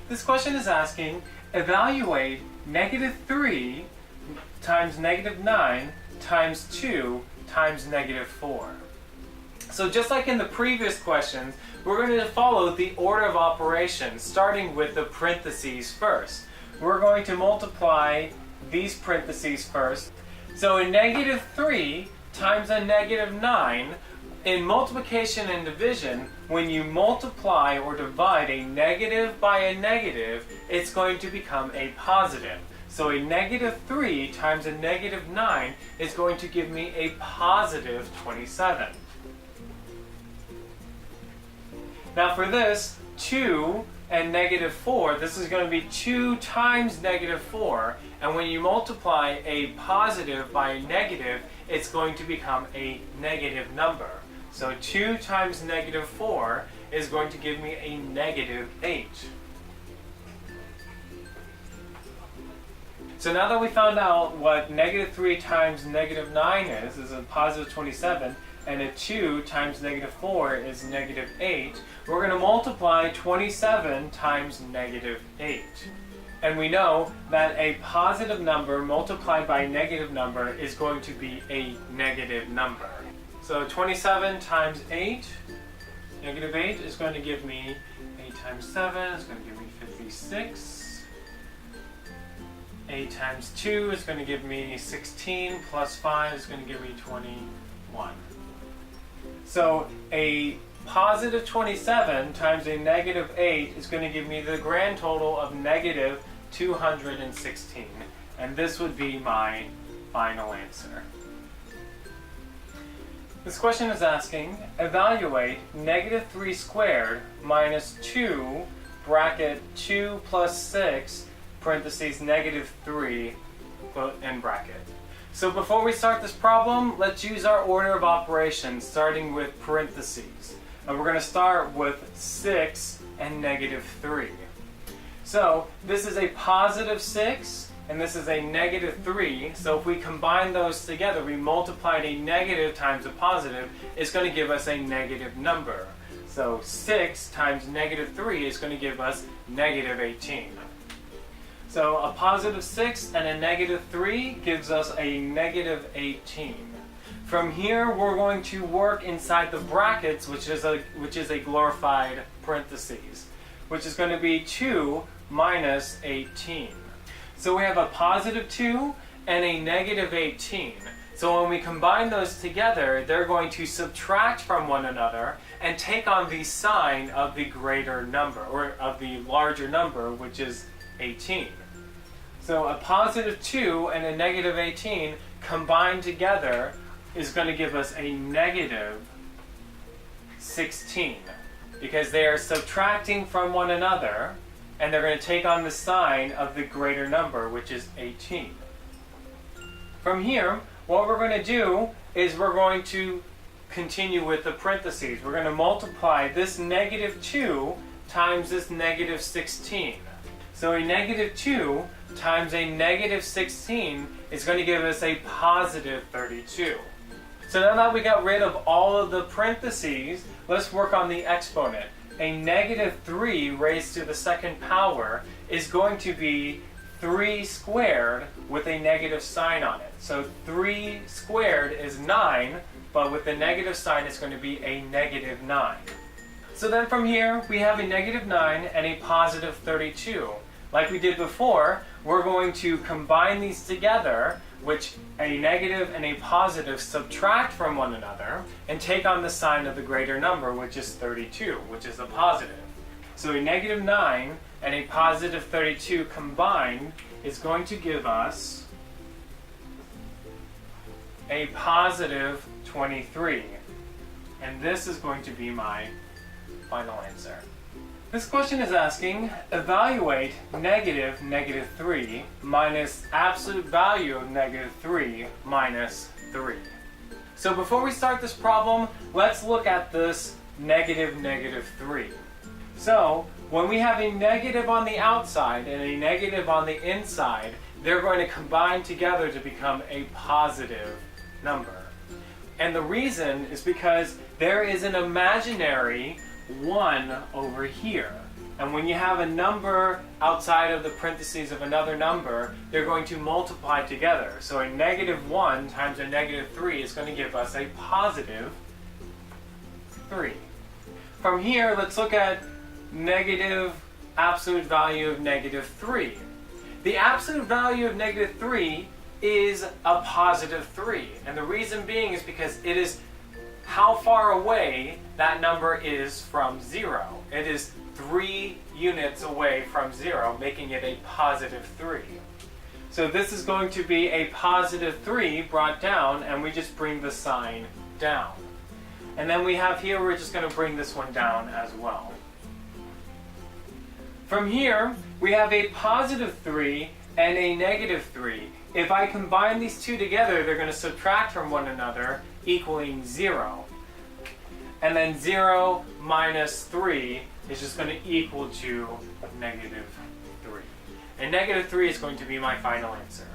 This question is asking, evaluate -3 times -9 times 2 times -4. So just like in the previous questions, we're going to follow the order of operations, starting with the parentheses first. We're going to multiply these parentheses first. So in -3 times a -9, in multiplication and division, when you multiply or divide a negative by a negative, it's going to become a positive. So a -3 times a -9 is going to give me a positive 27. Now for this, 2 and -4, this is going to be 2 times -4, and when you multiply a positive by a negative, it's going to become a negative number. So 2 times -4 is going to give me a -8. So now that we found out what -3 times -9 is a positive 27, and a 2 times -4 is -8, we're going to multiply 27 times -8. And we know that a positive number multiplied by a negative number is going to be a negative number. So 27 times 8, -8, is going to give me 8 times 7 is going to give me 56. 8 times 2 is going to give me 16, plus 5 is going to give me 21. So a positive 27 times a -8 is going to give me the grand total of -216. And this would be my final answer. This question is asking, evaluate -3 squared minus 2 bracket 2 plus 6 parentheses -3 end bracket. So before we start this problem, let's use our order of operations, starting with parentheses. And we're going to start with 6 and -3. So this is a positive 6 and this is a -3. So if we combine those together, we multiplied a negative times a positive, it's going to give us a negative number. So 6 times -3 is going to give us -18. So a positive 6 and a -3 gives us a -18. From here, we're going to work inside the brackets, which is a glorified parentheses, which is going to be 2 minus 18. So we have a positive 2 and a -18. So when we combine those together, they're going to subtract from one another and take on the sign of the greater number, or of the larger number, which is 18. So a positive 2 and a -18 combined together is going to give us a -16, because they are subtracting from one another and they're going to take on the sign of the greater number, which is 18. From here, what we're going to do is we're going to continue with the parentheses. We're going to multiply this -2 times this -16. So a -2 times a -16 is going to give us a positive 32. So now that we got rid of all of the parentheses, let's work on the exponent. A -3 raised to the second power is going to be 3 squared with a negative sign on it. So 3 squared is 9, but with the negative sign it's going to be a -9. So then from here we have a -9 and a positive 32. Like we did before, we're going to combine these together, which a negative and a positive subtract from one another and take on the sign of the greater number, which is 32, which is a positive. So a -9 and a positive 32 combined is going to give us a positive 23. And this is going to be my final answer. This question is asking, evaluate -3 minus absolute value of -3 minus 3. So before we start this problem, let's look at this -3. So when we have a negative on the outside and a negative on the inside, they're going to combine together to become a positive number. And the reason is because there is an imaginary 1 over here. And when you have a number outside of the parentheses of another number, they're going to multiply together. So a negative 1 times a negative 3 is going to give us a positive 3. From here, let's look at negative absolute value of negative 3. The absolute value of negative 3 is a positive 3. And the reason being is because it is how far away that number is from 0. It is 3 units away from 0, making it a positive 3. So this is going to be a positive 3 brought down, and we just bring the sign down. And then we have here, we're just going to bring this one down as well. From here, we have a positive 3 and a negative 3. If I combine these two together, they're going to subtract from one another, equaling 0. And then 0 minus 3 is just going to equal to negative 3. And negative 3 is going to be my final answer.